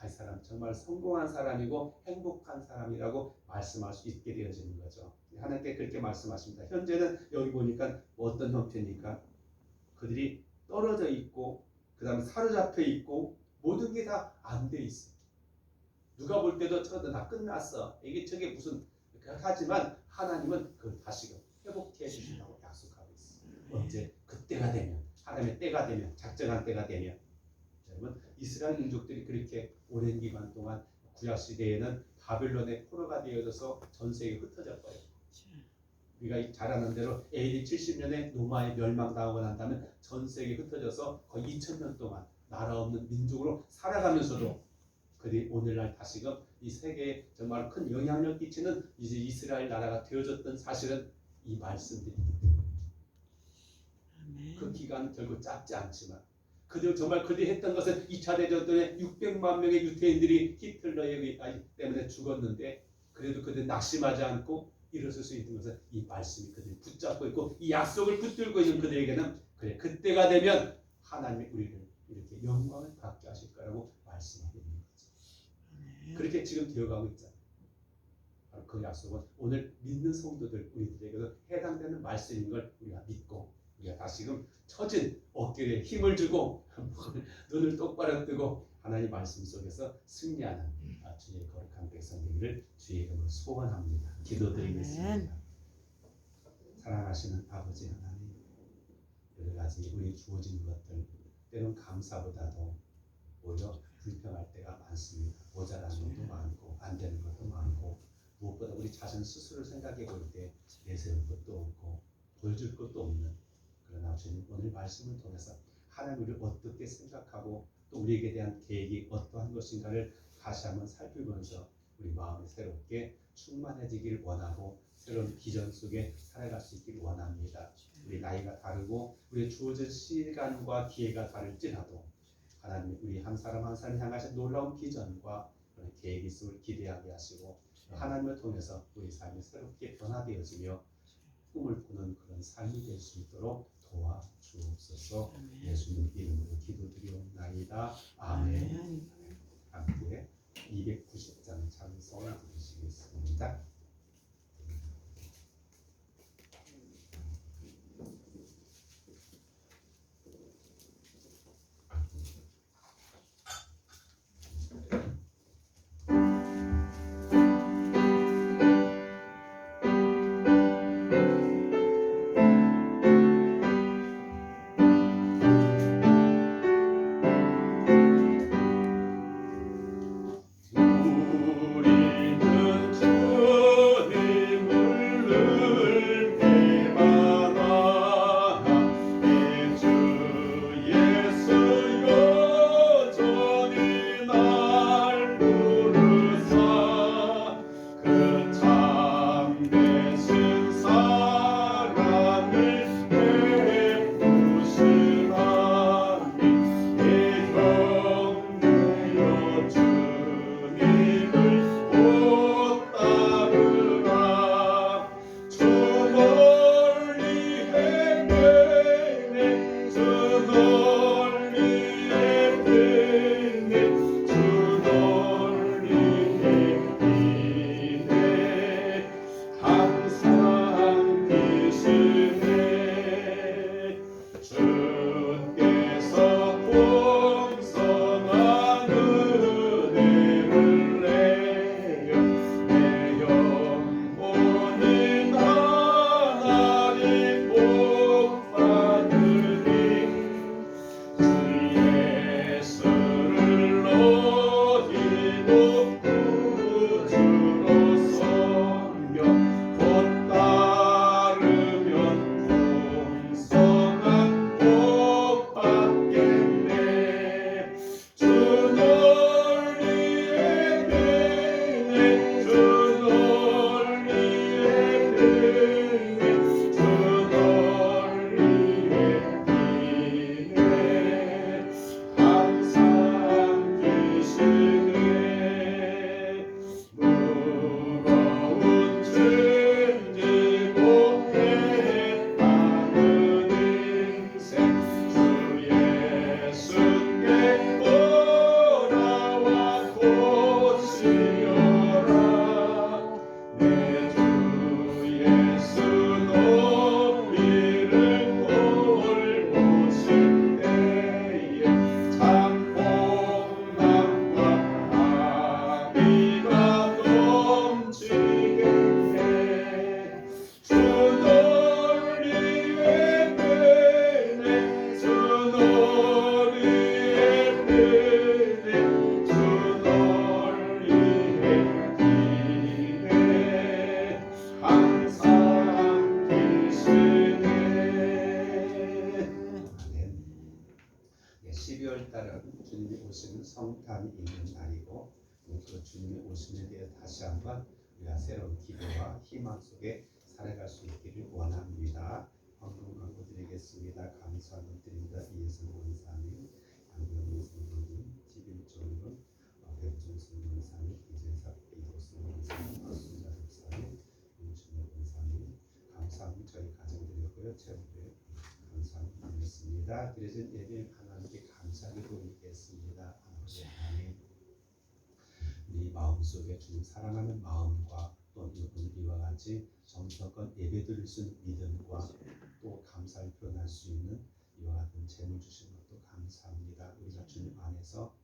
이 사람 정말 성공한 사람이고 행복한 사람이라고 말씀할 수 있게 되어지는 거죠. 하나님께 그렇게 말씀하십니다. 현재는 여기 보니까 어떤 형태입니까? 그들이 떨어져 있고 그 다음에 사로잡혀 있고 모든 게 다 안 돼 있어. 누가 볼 때도 저도 다 끝났어. 이게 저게 무슨 하지만 하나님은 그걸 다시금 회복해 주신다고 약속하고 있어요. 언제 그때가 되면 하나님의 때가 되면 작정한 때가 되면 여러분 이스라엘 민족들이 그렇게 오랜 기간 동안 구약 시대에는 바벨론의 포로가 되어져서 전 세계에 흩어져 버려요. 우리가 잘 아는 대로 AD 70년에 로마에 멸망당하고 난 다음에 전 세계에 흩어져서 거의 2000년 동안 나라 없는 민족으로 살아가면서도 그들이 오늘날 다시금 이 세계에 정말 큰 영향력 끼치는 이제 이스라엘 나라가 되어졌던 사실은 이 말씀들이기 때문에 그 기간은 결국 짧지 않지만 그들 정말 그들이 했던 것은 2차 대전 때 600만 명의 유태인들이 히틀러에 때문에 죽었는데 그래도 그들 낙심하지 않고 일어설 수 있는 것은 이 말씀이 그들을 붙잡고 있고 이 약속을 붙들고 있는 그들에게는 그래 그때가 되면 하나님이 우리를 이렇게 영광을 받게 하실 거라고 말씀하고 있는 거죠. 그렇게 지금 되어가고 있잖아요. 바로 그 약속은 오늘 믿는 성도들 우리들에게도 해당되는 말씀인 걸 우리가 믿고 우리가 다시금 처진 어깨에 힘을 주고 눈을 똑바로 뜨고 하나님 말씀 속에서 승리하는 주의 거룩한 백성 되기를 주의 이름으로 소원합니다. 기도드리겠습니다. 사랑하시는 아버지 하나님, 여러 가지 우리 주어진 것들 때론 감사보다도 오히려 불평할 때가 많습니다. 모자란 것도 많고 안 되는 것도 많고 무엇보다 우리 자신 스스로를 생각해 볼 때 내세울 것도 없고 보여줄 것도 없는 그러나 주님 오늘 말씀을 통해서 하나님 우리를 어떻게 생각하고 또 우리에게 대한 계획이 어떠한 것인가를 다시 한번 살피면서 우리 마음이 새롭게 충만해지길 원하고 새로운 비전 속에 살아갈 수 있길 원합니다. 우리 나이가 다르고 우리 주어진 시간과 기회가 다를지라도 하나님 우리 한 사람 한 사람 향하신 놀라운 비전과 그런 계획이 있음을 기대하게 하시고 하나님을 통해서 우리 삶이 새롭게 변화되어지며 꿈을 꾸는 그런 삶이 될 수 있도록 도와주옵소서. 예수님 이름으로 기도드리옵나이다. 아멘. 함께 290장 찬송을 부르시겠습니다. 성탄이 있는 날이고 그 주님의 오심에 대해 다시 한번 우리가 새로운 기대와 희망 속에 살아갈 수 있기를 원합니다. 헌금 광고 드리겠습니다. 감사함을 드립니다. 이예성 원사님, 양병민 선생님, 지빈종군, 백준순 원사님, 이재석 이도순 원사님, 박순자 목사님, 윤준혁 원사님, 감사함을 저희 가정 드렸고요. 최후에 감사함을 드렸습니다. 드려진 예배 하나님께 감사를 돌리겠습니다. 아멘. 우리 마음속에 주님 사랑하는 마음과 또 이와 같이 정성껏 예배드릴 수 있는 믿음과 또 감사를 표현할 수 있는 이와 같은 재물 주신 것도 감사합니다. 우리가 주님 안에서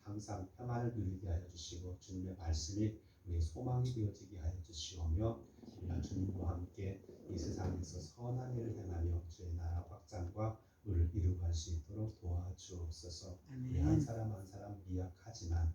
항상 평안을 누리게 하여 주시고 주님의 말씀이 우리의 소망이 되어지게 하여 주시오며 우리가 주님과 함께 이 세상에서 선한 일을 행하며 주의 나라 확장과 의를 이루어갈 수 있도록 도와주시옵소서. 주옵소서. 우리 한 아멘. 사람 한 사람 미약하지만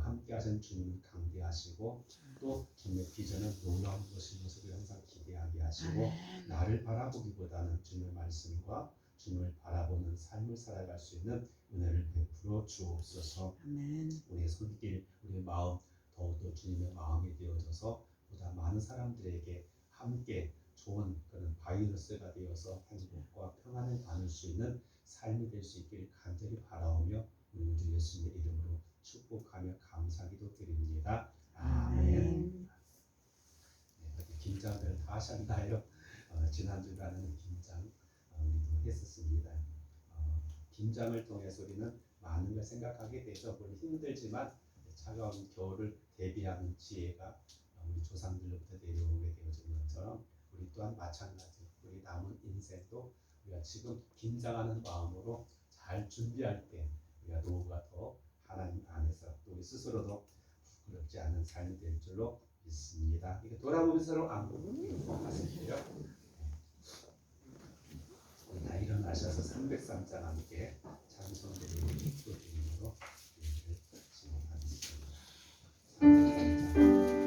함께 하신 주님은 강대하시고 또 주님의 비전은 놀라운 것인 것을 항상 기대하게 하시고 나를 바라보기보다는 주님의 말씀과 주님을 바라보는 삶을 살아갈 수 있는 은혜를 베풀어 주옵소서. 아멘. 우리의 손길, 우리의 마음 더욱더 주님의 마음이 되어져서 보다 많은 사람들에게 함께 좋은 그런 바이러스가 되어서 행복과 평안을 나눌 수 있는 삶이 될 수 있기를 간절히 바라오며 우리 주 예수님의 이름으로 축복하며 감사기도 드립니다. 아멘. 네, 긴장을 다 하셨나요? 지난 주간은 긴장 우리도 했었습니다. 긴장을 통해서 우리는 많은 걸 생각하게 되죠. 물론 힘들지만 차가운 겨울을 대비하는 지혜가 우리 조상들로부터 내려오게 되어진 것처럼 우리 또한 마찬가지. 우리 남은 인생도 우리가 지금 긴장하는 마음으로 잘 준비할 때 우리가 노후가 더 하나님 안에서 또 우리 스스로도 부끄럽지 않은 삶이 될 줄로 믿습니다. 이게 돌아보면서 서로 안부 하실게요. 다 일어나셔서 303장 함께 찬송드리고 기도드림으로 예배를 진행하겠습니다. 303장.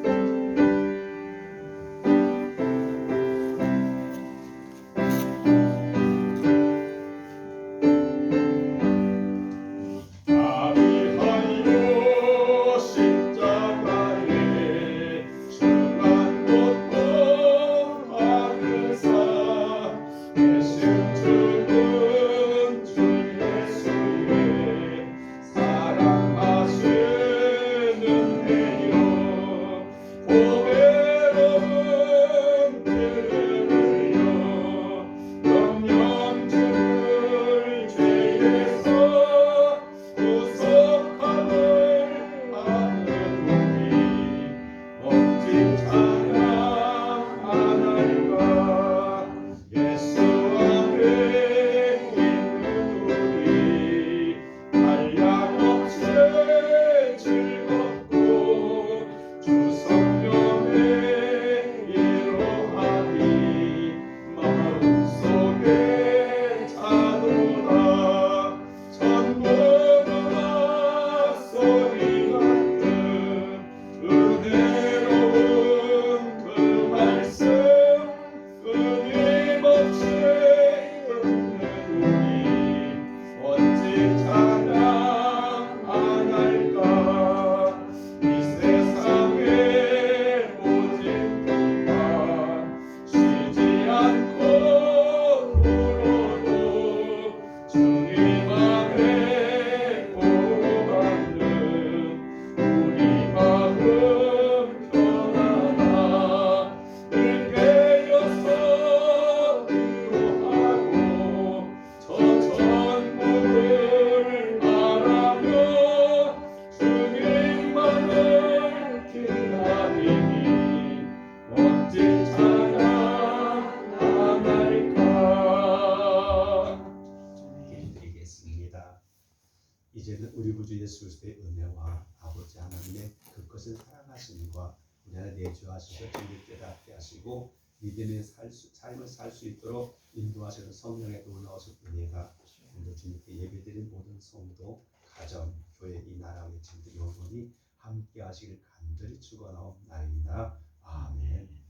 이제는 우리 구주 예수 그리스도의 은혜와 아버지 하나님의 그 것을 사랑하심과 우리 안에 내주하셔서 진리 깨닫게 하시고 믿음의 삶을 살 수 있도록 인도하시는 성령의 놀라우신 은혜가 오늘 주님께 예배드린 모든 성도, 가정, 교회, 이 나라 외친들 영원히 함께 하시길 간절히 축원하옵나이다. 아멘.